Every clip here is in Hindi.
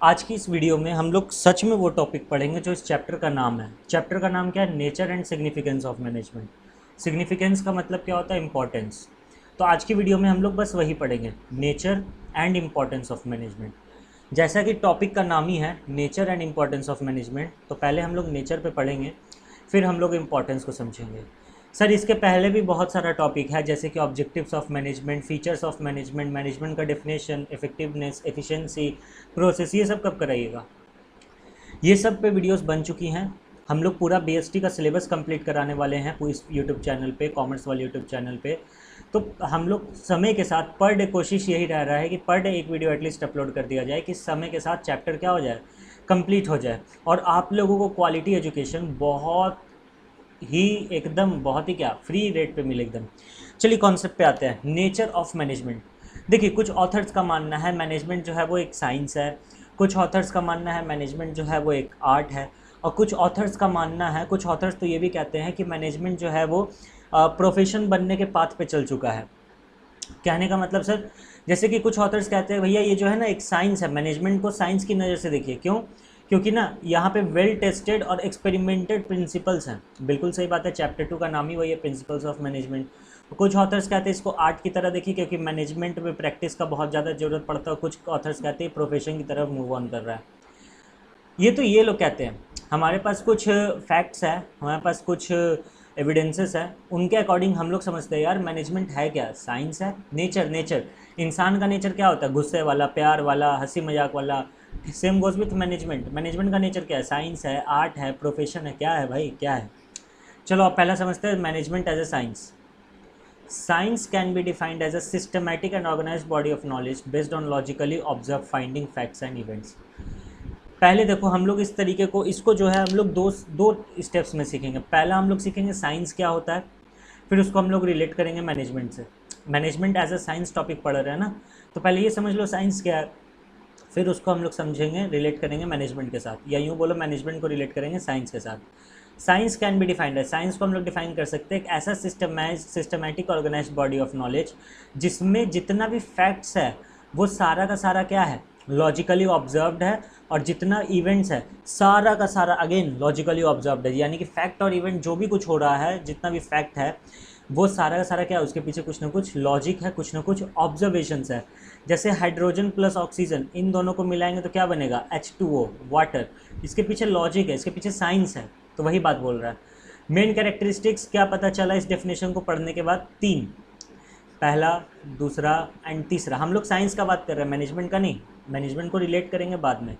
आज की इस वीडियो में हम लोग सच में वो टॉपिक पढ़ेंगे जो इस चैप्टर का नाम है। चैप्टर का नाम क्या है? Nature and significance of management. Significance का मतलब क्या होता है? इम्पोर्टेंस। तो आज की वीडियो में हम लोग बस वही पढ़ेंगे, nature and importance of management. जैसा कि टॉपिक का नाम ही है nature and importance of management, तो पहले हम लोग नेचर पे पढ़ेंगे, फिर हम लोग इम्पोर्टेंस को समझेंगे। सर इसके पहले भी बहुत सारा टॉपिक है, जैसे कि objectives of management, features of management, management का डेफिनेशन, इफेक्टिवनेस, एफिशिएंसी, प्रोसेस, ये सब कब कराइएगा? ये सब पे वीडियोस बन चुकी हैं। हम लोग पूरा बीएसटी का सिलेबस कंप्लीट कराने वाले हैं इस यूट्यूब चैनल पे, कॉमर्स वाले यूट्यूब चैनल पे। तो हम लोग समय के साथ पर डे कोशिश यही रह रहा है कि पर डे एक वीडियो एटलीस्ट अपलोड कर दिया जाए कि समय के साथ चैप्टर क्या हो जाए, कंप्लीट हो जाए, और आप लोगों को क्वालिटी एजुकेशन बहुत ही एकदम बहुत ही क्या फ्री रेट पे मिले एकदम। चलिए कॉन्सेप्ट पे आते हैं, नेचर ऑफ मैनेजमेंट। देखिए कुछ ऑथर्स का मानना है मैनेजमेंट जो है वो एक साइंस है, कुछ ऑथर्स का मानना है मैनेजमेंट जो है वो एक आर्ट है, और कुछ ऑथर्स का मानना है, कुछ ऑथर्स तो ये भी कहते हैं कि मैनेजमेंट जो है वो प्रोफेशन बनने के पाथ पे चल चुका है। कहने का मतलब सर, जैसे कि कुछ ऑथर्स कहते हैं भैया ये जो है ना एक साइंस है, मैनेजमेंट को साइंस की नज़र से देखिए। क्यों? क्योंकि ना यहाँ पे वेल टेस्टेड और एक्सपेरिमेंटेड प्रिंसिपल्स हैं। बिल्कुल सही बात है, चैप्टर 2 का नाम ही वही है, प्रिंसिपल्स ऑफ मैनेजमेंट। कुछ ऑथर्स कहते हैं इसको आर्ट की तरह देखिए क्योंकि मैनेजमेंट में प्रैक्टिस का बहुत ज़्यादा ज़रूरत पड़ता है। कुछ ऑथर्स कहते हैं प्रोफेशन की तरफ मूव ऑन कर रहा है। ये लोग कहते हैं। हमारे पास कुछ फैक्ट्स है, हमारे पास कुछ एविडेंसेस है, उनके अकॉर्डिंग हम लोग समझते हैं यार मैनेजमेंट है क्या? साइंस है। नेचर इंसान का नेचर क्या होता है? गुस्से वाला, प्यार वाला, हंसी मजाक वाला। Same goes with management. Management का नेचर क्या है? साइंस है, आर्ट है, प्रोफेशन है। क्या है भाई, क्या है? चलो आप पहला समझते हैं management as a science. Science can be defined as a systematic and organized body of knowledge based on logically observed finding, facts and events. पहले देखो हम लोग इस तरीके को, इसको जो है हम लोग दो दो स्टेप्स में सीखेंगे। पहला हम लोग सीखेंगे साइंस क्या होता है, फिर उसको हम लोग रिलेट करेंगे मैनेजमेंट से। Management as a science topic पढ़ रहे हैं ना, तो पहले ये समझ लो साइंस क्या है, फिर उसको हम लोग समझेंगे, रिलेट करेंगे मैनेजमेंट के साथ, या यूँ बोलो मैनेजमेंट को रिलेट करेंगे साइंस के साथ। साइंस कैन बी डिफाइंड है, साइंस को हम लोग डिफाइन कर सकते हैं एक ऐसा systematic organized body of knowledge जिसमें जितना भी फैक्ट्स है वो सारा का सारा क्या है? लॉजिकली ऑब्जर्व्ड है, और जितना इवेंट्स है सारा का सारा अगेन लॉजिकली ऑब्जर्व्ड है। यानी कि फैक्ट और इवेंट जो भी कुछ हो रहा है, जितना भी फैक्ट है वो सारा का सारा क्या है? उसके पीछे कुछ ना कुछ लॉजिक है, कुछ ना कुछ ऑब्जर्वेशंस है। जैसे हाइड्रोजन प्लस ऑक्सीजन, इन दोनों को मिलाएंगे तो क्या बनेगा? H2O, water. इसके पीछे लॉजिक है, इसके पीछे साइंस है, तो वही बात बोल रहा है। मेन कैरेक्टरिस्टिक्स क्या पता चला इस डेफिनेशन को पढ़ने के बाद? 3, पहला, दूसरा एंड तीसरा। हम लोग साइंस का बात कर रहे हैं, मैनेजमेंट का नहीं। मैनेजमेंट को रिलेट करेंगे बाद में।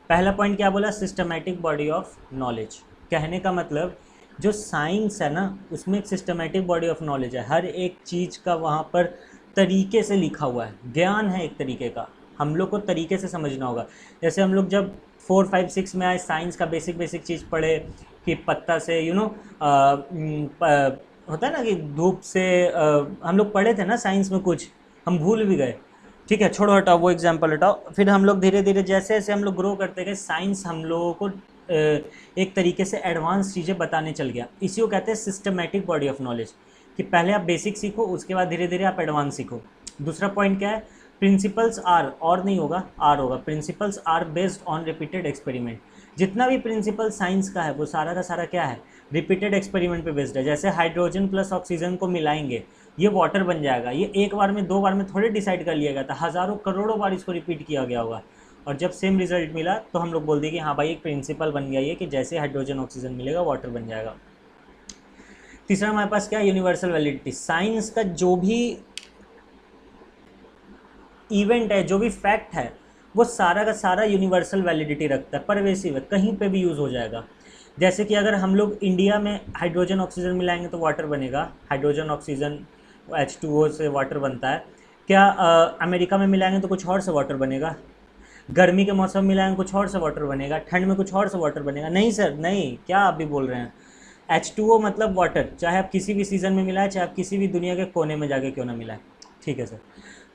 पहला पॉइंट क्या बोला? Systematic body of knowledge. कहने का मतलब जो साइंस है ना उसमें एक सिस्टमैटिक बॉडी ऑफ नॉलेज है, हर एक चीज़ का वहाँ पर तरीके से लिखा हुआ है, ज्ञान है एक तरीके का, हम लोग को तरीके से समझना होगा। जैसे हम लोग जब 4, 5, 6 में आए, साइंस का बेसिक चीज़ पढ़े कि पत्ता से होता है ना कि धूप से हम लोग पढ़े थे ना साइंस में कुछ, हम भूल भी गए। ठीक है, छोड़ो, हटाओ वो एग्जाम्पल हटाओ। फिर हम लोग धीरे धीरे जैसे जैसे हम लोग ग्रो करते गए, साइंस हम लोगों को एक तरीके से एडवांस चीज़ें बताने चल गया। इसी को कहते हैं सिस्टमैटिक बॉडी ऑफ नॉलेज, कि पहले आप बेसिक सीखो, उसके बाद धीरे धीरे आप एडवांस सीखो। दूसरा पॉइंट क्या है? प्रिंसिपल्स आर, और नहीं होगा, आर होगा। Principles are based on repeated experiment. जितना भी प्रिंसिपल साइंस का है वो सारा का सारा क्या है? रिपीटेड एक्सपेरिमेंट पे बेस्ड है। जैसे हाइड्रोजन प्लस ऑक्सीजन को मिलाएंगे, ये वाटर बन जाएगा, ये एक बार में, 2 बार में थोड़े डिसाइड कर लिया गया था, हज़ारों करोड़ों बार इसको रिपीट किया गया होगा, और जब सेम रिजल्ट मिला तो हम लोग बोल दिए कि हाँ भाई एक प्रिंसिपल बन गया ये, कि जैसे हाइड्रोजन ऑक्सीजन मिलेगा वाटर बन जाएगा। तीसरा हमारे पास क्या है? Universal validity. साइंस का जो भी इवेंट है, जो भी फैक्ट है, वो सारा का सारा यूनिवर्सल वैलिडिटी रखता है, परवेसिव है, कहीं पे भी यूज़ हो जाएगा। जैसे कि अगर हम लोग इंडिया में हाइड्रोजन ऑक्सीजन मिलाएंगे तो वाटर बनेगा, हाइड्रोजन ऑक्सीजन H2O से वाटर बनता है। क्या अमेरिका में मिलाएंगे तो कुछ और से वाटर बनेगा? गर्मी के मौसम में मिलाएंगे कुछ और से वाटर बनेगा, ठंड में कुछ और से वाटर बनेगा? नहीं सर, नहीं। क्या आप भी बोल रहे हैं? H2O मतलब वाटर, चाहे आप किसी भी सीज़न में मिलाए, चाहे आप किसी भी दुनिया के कोने में जाके क्यों ना मिलाए। ठीक है सर।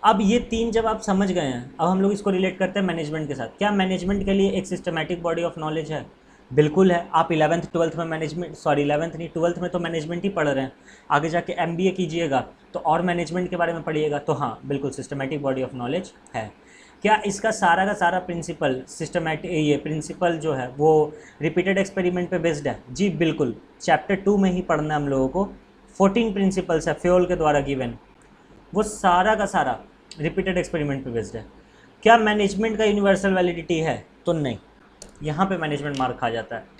अब ये 3 जब आप समझ गए हैं, अब हम लोग इसको रिलेट करते हैं मैनेजमेंट के साथ। क्या मैनेजमेंट के लिए एक सिस्टमैटिक बॉडी ऑफ नॉलेज है? बिल्कुल है। आप 11th 12th में मैनेजमेंट, सॉरी 11th नहीं 12th में तो मैनेजमेंट ही पढ़ रहे हैं, आगे जाके MBA कीजिएगा तो और मैनेजमेंट के बारे में पढ़िएगा, तो हाँ बिल्कुल सिस्टमैटिक बॉडी ऑफ नॉलेज है। क्या इसका सारा का सारा प्रिंसिपल सिस्टमैटिक, ये प्रिंसिपल जो है वो रिपीटेड एक्सपेरिमेंट पे बेस्ड है? जी बिल्कुल, चैप्टर 2 में ही पढ़ना है हम लोगों को। 14 प्रिंसिपल्स है फ्योल के द्वारा गिवन, वो सारा का सारा रिपीटेड एक्सपेरिमेंट पे बेस्ड है। क्या मैनेजमेंट का यूनिवर्सल वैलिडिटी है? तो नहीं, यहाँ पे मैनेजमेंट मार्क खा जाता है।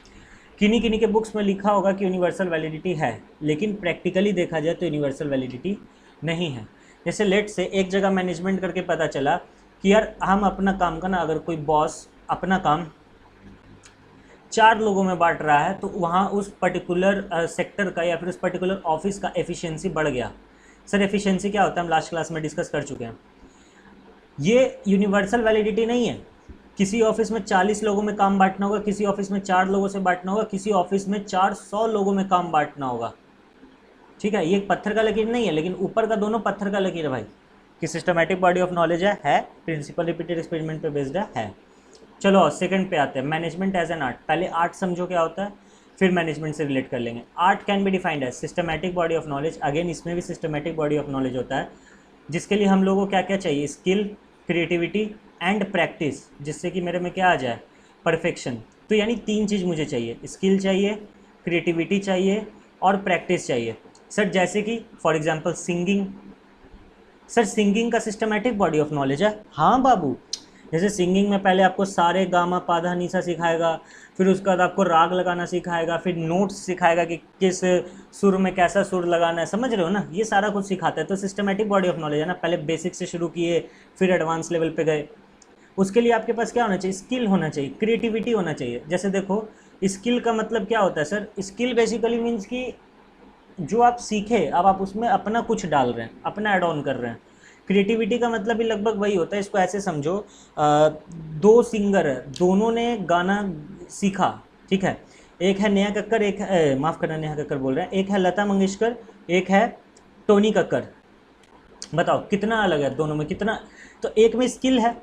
किन्हीं किन्हीं के बुक्स में लिखा होगा कि यूनिवर्सल वैलिडिटी है, लेकिन प्रैक्टिकली देखा जाए तो यूनिवर्सल वैलिडिटी नहीं है। जैसे लेट से एक जगह मैनेजमेंट करके पता चला कि यार हम अपना काम का ना, अगर कोई बॉस अपना काम 4 लोगों में बांट रहा है तो वहाँ उस पर्टिकुलर सेक्टर का या फिर उस पर्टिकुलर ऑफिस का एफिशिएंसी बढ़ गया। सर एफिशिएंसी क्या होता है हम लास्ट क्लास में डिस्कस कर चुके हैं। ये यूनिवर्सल वैलिडिटी नहीं है। किसी ऑफिस में 40 लोगों में काम बांटना होगा, किसी ऑफिस में 4 लोगों से बांटना होगा, किसी ऑफिस में 400 लोगों में काम बांटना होगा। ठीक है, ये एक पत्थर का लकीर नहीं है, लेकिन ऊपर का दोनों पत्थर का लकीर है भाई, कि सिस्टमैटिक बॉडी ऑफ नॉलेज है प्रिंसिपल रिपीटेड एक्सपेरिमेंट पे बेस्ड है। चलो सेकंड पे आते हैं, मैनेजमेंट एज एन आर्ट। पहले आर्ट समझो क्या होता है, फिर मैनेजमेंट से रिलेट कर लेंगे। Art can be defined as systematic body of knowledge. Again इसमें भी सिस्टमैटिक बॉडी ऑफ नॉलेज होता है, जिसके लिए हम लोगों को क्या क्या चाहिए? स्किल, क्रिएटिविटी एंड प्रैक्टिस, जिससे कि मेरे में क्या आ जाए? परफेक्शन। तो यानी 3 चीज़ मुझे चाहिए, स्किल चाहिए, क्रिएटिविटी चाहिए और प्रैक्टिस चाहिए। सर जैसे कि for example singing. Sir singing का सिस्टमैटिक बॉडी ऑफ नॉलेज है? हाँ बाबू, जैसे सिंगिंग में पहले आपको सारे गामा पाधा निसा सिखाएगा, फिर उसके बाद आपको राग लगाना सिखाएगा, फिर नोट्स सिखाएगा कि किस सुर में कैसा सुर लगाना है, समझ रहे हो ना? ये सारा कुछ सिखाता है। तो सिस्टमैटिक बॉडी ऑफ नॉलेज है ना, पहले बेसिक से शुरू किए फिर एडवांस लेवल पे गए। उसके लिए आपके पास क्या होना चाहिए? स्किल होना चाहिए, क्रिएटिविटी होना चाहिए। जैसे देखो स्किल का मतलब क्या होता है सर? स्किल बेसिकली मीन्स कि जो आप सीखे अब आप उसमें अपना कुछ डाल रहे हैं, अपना ऐड ऑन कर रहे हैं। क्रिएटिविटी का मतलब भी लगभग वही होता है। इसको ऐसे समझो, 2 सिंगर है, दोनों ने गाना सीखा, ठीक है? एक है नेहा कक्कर, एक है माफ़ करना नेहा कक्कर बोल रहे हैं, एक है लता मंगेशकर, एक है टोनी कक्कर। बताओ कितना अलग है दोनों में, कितना? तो एक में स्किल है,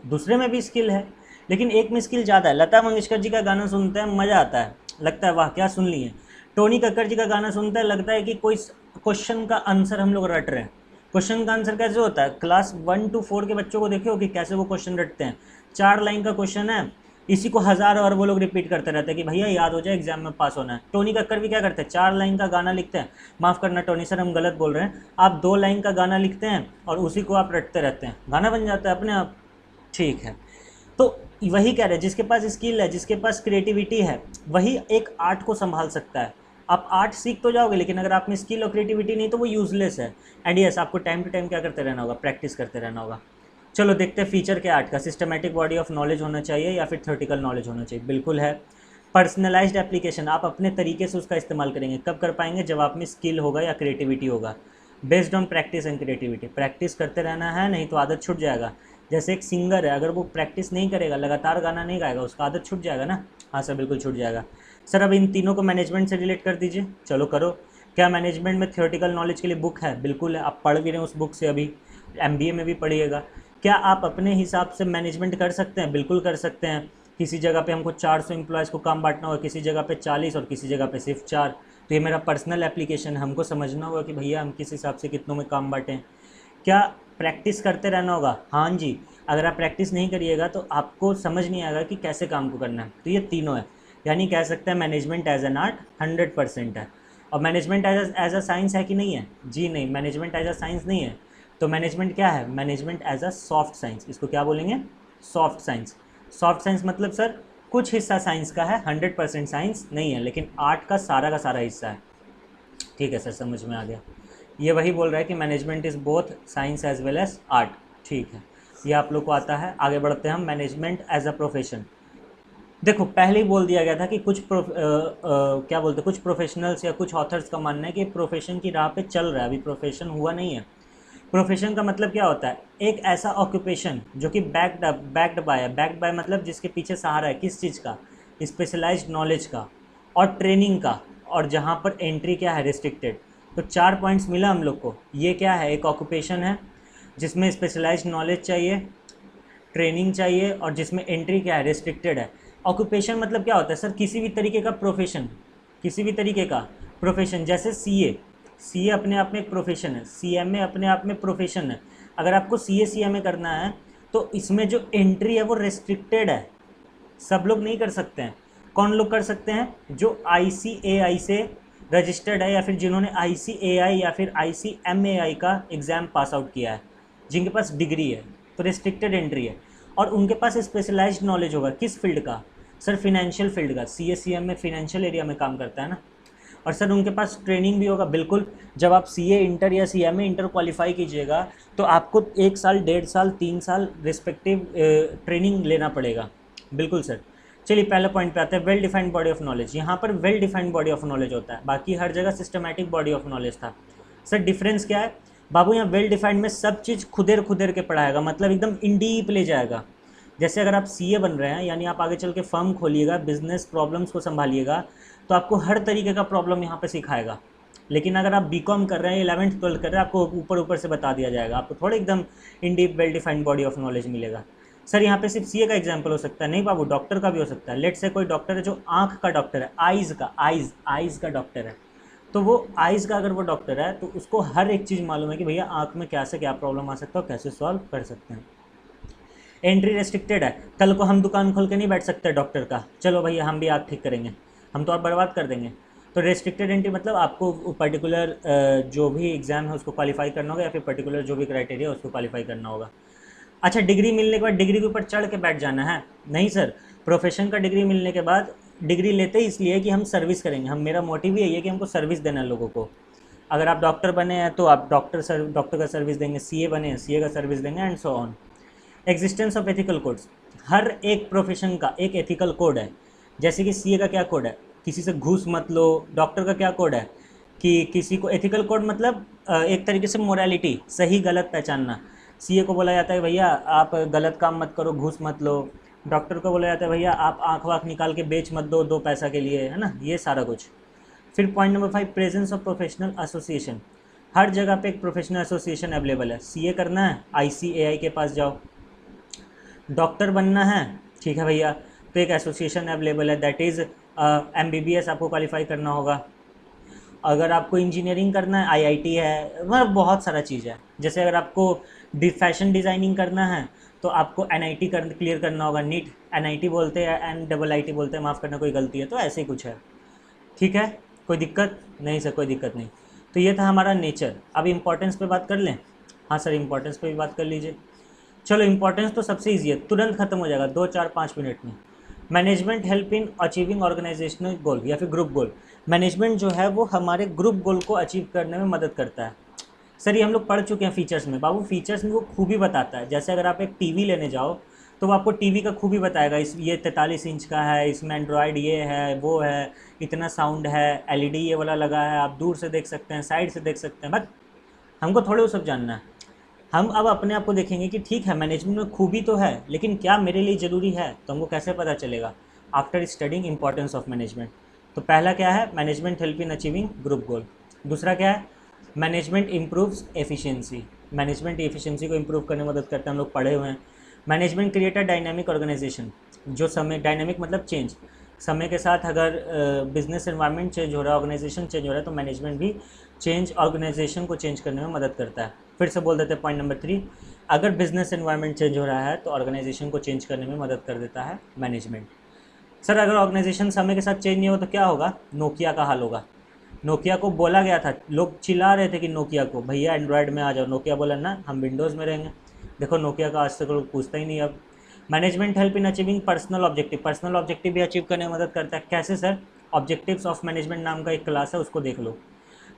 दूसरे में भी स्किल है, लेकिन एक में स्किल ज़्यादा है। लता मंगेशकर जी का गाना सुनते हैं मज़ा आता है, लगता है वाह क्या सुन लिए। टोनी कक्कर जी का गाना सुनता है लगता है कि कोई क्वेश्चन का आंसर हम लोग रट रहे हैं। क्वेश्चन का आंसर कैसे होता है? क्लास 1 to 4 के बच्चों को देखो कि कैसे वो क्वेश्चन रटते हैं। 4 लाइन का क्वेश्चन है, इसी को 1000 और वो लोग रिपीट करते रहते हैं कि भैया याद हो जाए एग्जाम में पास होना है। टोनी कक्कर भी क्या करते हैं? 4 लाइन का गाना लिखते हैं, माफ़ करना टोनी सर हम गलत बोल रहे हैं, आप 2 लाइन का गाना लिखते हैं और उसी को आप रटते रहते हैं, गाना बन जाता है अपने आप। ठीक है, तो वही कह रहे हैं, जिसके पास स्किल है, जिसके पास क्रिएटिविटी है, वही एक आर्ट को संभाल सकता है। आप आर्ट सीख तो जाओगे, लेकिन अगर आप में स्किल और क्रिएटिविटी नहीं तो वो यूजलेस है। एंड यस, आपको टाइम टू टाइम क्या करते रहना होगा? प्रैक्टिस करते रहना होगा। चलो देखते हैं फीचर के आर्ट का। सिस्टमैटिक बॉडी ऑफ नॉलेज होना चाहिए या फिर थ्योरेटिकल नॉलेज होना चाहिए? बिल्कुल है। पर्सनलाइज्ड एप्लीकेशन, आप अपने तरीके से उसका इस्तेमाल करेंगे। कब कर पाएंगे? जब आप में स्किल होगा या क्रिएटिविटी होगा। Based on practice and creativity, practice करते रहना है, नहीं तो आदत छूट जाएगा। जैसे एक सिंगर है, अगर वो प्रैक्टिस नहीं करेगा, लगातार गाना नहीं गाएगा, उसका आदत छूट जाएगा ना। हाँ सर बिल्कुल छूट जाएगा। सर अब इन तीनों को मैनेजमेंट से रिलेट कर दीजिए। चलो करो। क्या मैनेजमेंट में थ्योरेटिकल नॉलेज के लिए बुक है? बिल्कुल है, आप पढ़ भी रहे हैं उस बुक से, अभी MBA में भी पढ़िएगा। क्या आप अपने हिसाब से मैनेजमेंट कर सकते हैं? बिल्कुल कर सकते हैं। किसी जगह पे हमको 400 एम्प्लॉयज़ को काम बांटना होगा, किसी जगह पे 40 और किसी जगह पे सिर्फ 4। तो ये मेरा पर्सनल एप्लीकेशन है, हमको समझना होगा कि भैया हम किस हिसाब से कितनों में काम बांटें। क्या प्रैक्टिस करते रहना होगा? हाँ जी। अगर आप प्रैक्टिस नहीं करिएगा तो आपको समझ नहीं आएगा कि कैसे काम को करना है। तो ये तीनों है, यानी कह सकते हैं मैनेजमेंट एज एन आर्ट 100% है। और मैनेजमेंट एज अ साइंस है कि नहीं है? जी नहीं, मैनेजमेंट एज अ साइंस नहीं है। तो मैनेजमेंट क्या है? Management as a soft science. इसको क्या बोलेंगे? Soft science. सॉफ्ट साइंस मतलब सर कुछ हिस्सा साइंस का है, 100% साइंस नहीं है, लेकिन आर्ट का सारा हिस्सा है। ठीक है सर, समझ में आ गया। ये वही बोल रहा है कि management is both science as well as art. ठीक है, ये आप लोग को आता है। आगे बढ़ते हैं हम, मैनेजमेंट एज अ प्रोफेशन। देखो पहले ही बोल दिया गया था कि क्या बोलते हैं, कुछ प्रोफेशनल्स या कुछ ऑथर्स का मानना है कि प्रोफेशन की राह पे चल रहा है, अभी प्रोफेशन हुआ नहीं है। प्रोफेशन का मतलब क्या होता है? एक ऐसा ऑक्यूपेशन जो कि बैक्ड बाय है। बैक्ड बाय मतलब जिसके पीछे सहारा है, किस चीज़ का? स्पेशलाइज्ड नॉलेज का और ट्रेनिंग का, और जहाँ पर एंट्री क्या है? रिस्ट्रिक्टेड। तो 4 पॉइंट्स मिला हम लोग को। ये क्या है? एक ऑक्यूपेशन है जिसमें स्पेशलाइज्ड नॉलेज चाहिए, ट्रेनिंग चाहिए, और जिसमें एंट्री क्या है? रिस्ट्रिक्टेड है। ऑक्यूपेशन मतलब क्या होता है सर? किसी भी तरीके का प्रोफेशन, किसी भी तरीके का प्रोफेशन। जैसे CA अपने आप में एक प्रोफेशन है, CMA अपने आप में प्रोफेशन है। अगर आपको CA CMA करना है तो इसमें जो एंट्री है वो रेस्ट्रिक्टेड है, सब लोग नहीं कर सकते हैं। कौन लोग कर सकते हैं? जो ICAI से रजिस्टर्ड है या फिर जिन्होंने ICAI या फिर ICMAI का एग्ज़ाम पास आउट किया है, जिनके पास डिग्री है, तो रेस्ट्रिक्टेड एंट्री है। और उनके पास स्पेशलाइज्ड नॉलेज होगा किस फील्ड का? सर फिनेंशियल फील्ड का, CA CM में फिनेंशियल एरिया में काम करता है ना। और सर उनके पास ट्रेनिंग भी होगा, बिल्कुल। जब आप CA इंटर या CMA इंटर क्वालिफाई कीजिएगा तो आपको 1 साल, 1.5 साल, 3 साल रिस्पेक्टिव ट्रेनिंग लेना पड़ेगा। बिल्कुल सर। चलिए पहले पॉइंट पे आते हैं, well defined body of knowledge. यहाँ पर well defined body of knowledge होता है, बाकी हर जगह सिस्टमैटिक बॉडी ऑफ नॉलेज था। सर डिफरेंस क्या है बाबू? यहाँ वेल डिफाइंड में सब चीज़ खुदेर खुदेर के पढ़ाएगा, मतलब एकदम इन डीप ले जाएगा। जैसे अगर आप CA बन रहे हैं, यानी आप आगे चल के फर्म खोलिएगा, बिजनेस प्रॉब्लम्स को संभालिएगा, तो आपको हर तरीके का प्रॉब्लम यहाँ पे सिखाएगा। लेकिन अगर आप BCom कर रहे हैं, 11th 12th कर रहे हैं, आपको ऊपर ऊपर से बता दिया जाएगा, आपको थोड़ा एकदम इन deep well defined body of knowledge मिलेगा। सर यहाँ पे सिर्फ CA का एग्जाम्पल हो सकता है, नहीं बाबू, डॉक्टर का भी हो सकता है। लेट से कोई डॉक्टर है जो आँख का डॉक्टर है, आइज़ का डॉक्टर है, तो वो आइज़ का अगर वो डॉक्टर है तो उसको हर एक चीज़ मालूम है कि भैया आँख में क्या से क्या प्रॉब्लम आ सकता है और कैसे सॉल्व कर सकते हैं। एंट्री रेस्ट्रिक्टेड है, कल को हम दुकान खोल के नहीं बैठ सकते डॉक्टर का, चलो भैया हम भी आँख ठीक करेंगे, हम तो और बर्बाद कर देंगे। तो रेस्ट्रिक्टेड एंट्री मतलब आपको पर्टिकुलर जो भी एग्ज़ाम है उसको क्वालिफाई करना होगा, या फिर पर्टिकुलर जो भी क्राइटेरिया है उसको क्वालिफाई करना होगा। अच्छा, डिग्री मिलने के बाद डिग्री के ऊपर चढ़ के बैठ जाना है? नहीं सर, प्रोफेशन का डिग्री मिलने के बाद डिग्री लेते ही इसलिए है कि हम सर्विस करेंगे, हम, मेरा मोटिव ही यही है कि हमको सर्विस देना है लोगों को। अगर आप डॉक्टर बने हैं तो आप डॉक्टर का सर्विस देंगे, CA बने हैं CA का सर्विस देंगे, and so on. Existence of ethical codes, हर एक प्रोफेशन का एक एथिकल कोड है। जैसे कि CA का क्या कोड है? किसी से घूस मत लो। डॉक्टर का क्या कोड है? कि किसी को, एथिकल कोड मतलब एक तरीके से मोरालिटी, सही गलत पहचानना। CA को बोला जाता है भैया आप गलत काम मत करो, घूस मत लो। डॉक्टर को बोला जाता है भैया आप आँख वाँख निकाल के बेच मत दो, 2 पैसा के लिए, है ना, ये सारा कुछ। फिर point number 5, presence of professional association. हर जगह पे एक प्रोफेशनल एसोसिएशन अवेलेबल है। CA करना है, ICAI के पास जाओ। डॉक्टर बनना है, ठीक है भैया, तो एक एसोसिएशन अवेलेबल है, दैट इज़ MBBS आपको क्वालिफाई करना होगा। अगर आपको इंजीनियरिंग करना है, IIT है, मतलब बहुत सारा चीज़ है। जैसे अगर आपको फैशन डिज़ाइनिंग करना है तो आपको NIT क्लियर करना होगा, नीट NIT बोलते हैं, NIIT बोलते हैं, माफ़ करना कोई गलती है, तो ऐसे ही कुछ है। ठीक है, कोई दिक्कत नहीं सर, कोई दिक्कत नहीं। तो ये था हमारा नेचर। अब इम्पोर्टेंस पे बात कर लें? हाँ सर, इम्पोर्टेंस पे भी बात कर लीजिए। चलो, इम्पोर्टेंस तो सबसे ईजी है, तुरंत खत्म हो जाएगा 2 4 5 मिनट में। Management help in achieving organisational goal या फिर ग्रुप गोल। मैनेजमेंट जो है वो हमारे ग्रुप गोल को अचीव करने में मदद करता है। सर ये हम लोग पढ़ चुके हैं फीचर्स में, बाबू फीचर्स में वो खूबी बताता है। जैसे अगर आप एक टीवी लेने जाओ तो वो आपको टीवी का खूबी बताएगा, इस ये 43 इंच का है, इसमें एंड्रॉयड ये है, वो है, इतना साउंड है, LED ये वाला लगा है, आप दूर से देख सकते हैं, साइड से देख सकते हैं। बट हमको थोड़े वो सब जानना है। हम अब अपने आप को देखेंगे कि ठीक है मैनेजमेंट में खूबी तो है, लेकिन क्या मेरे लिए ज़रूरी है? तो हमको कैसे पता चलेगा? After studying importance of management. तो पहला क्या है? Management help in achieving group गोल। दूसरा क्या है? Management improves efficiency. Management efficiency को इम्प्रूव करने में मदद करता है, हम लोग पढ़े हुए हैं। Management create a dynamic organization. जो समय, डायनामिक मतलब चेंज, समय के साथ अगर बिजनेस एनवायरनमेंट चेंज हो रहा है, ऑर्गेनाइजेशन चेंज हो रहा है, तो मैनेजमेंट भी चेंज, ऑर्गेनाइजेशन को चेंज करने में मदद करता है। फिर से बोल देते हैं पॉइंट नंबर 3, अगर बिजनेस एनवायरनमेंट चेंज हो रहा है तो ऑर्गेनाइजेशन को चेंज करने में मदद कर देता है मैनेजमेंट। सर अगर ऑर्गेनाइजेशन समय के साथ चेंज नहीं हो तो क्या होगा? नोकिया का हाल होगा। नोकिया को बोला गया था, लोग चिल्ला रहे थे कि नोकिया को भैया एंड्रॉयड में आ जाओ, नोकिया बोला ना हम विंडोज़ में रहेंगे। देखो नोकिया का आज तक लोग पूछता ही नहीं अब। Management help in achieving personal objective. Personal objective भी अचीव करने में मदद करता है। कैसे सर? ऑब्जेक्टिव्स ऑफ मैनेजमेंट नाम का एक क्लास है, उसको देख लो।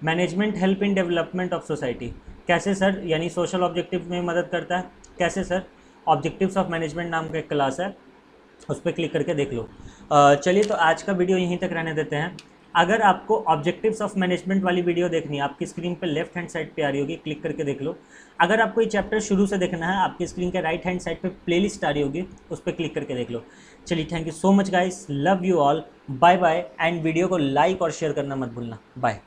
Management help in development of society. कैसे सर? यानी सोशल ऑब्जेक्टिव में मदद करता है। कैसे सर? ऑब्जेक्टिव्स ऑफ मैनेजमेंट नाम का एक क्लास है, उस पर क्लिक करके देख लो। चलिए तो आज का वीडियो यहीं तक रहने देते हैं। अगर आपको ऑब्जेक्टिव्स ऑफ मैनेजमेंट वाली वीडियो देखनी है, आपकी स्क्रीन पे लेफ्ट हैंड साइड पे आ रही होगी, क्लिक करके देख लो। अगर आपको ये चैप्टर शुरू से देखना है, आपकी स्क्रीन के राइट हैंड साइड पे प्लेलिस्ट आ रही होगी, उस पर क्लिक करके देख लो। चलिए, thank you so much guys, love you all, bye bye, and video को लाइक और शेयर करना मत भूलना। बाय।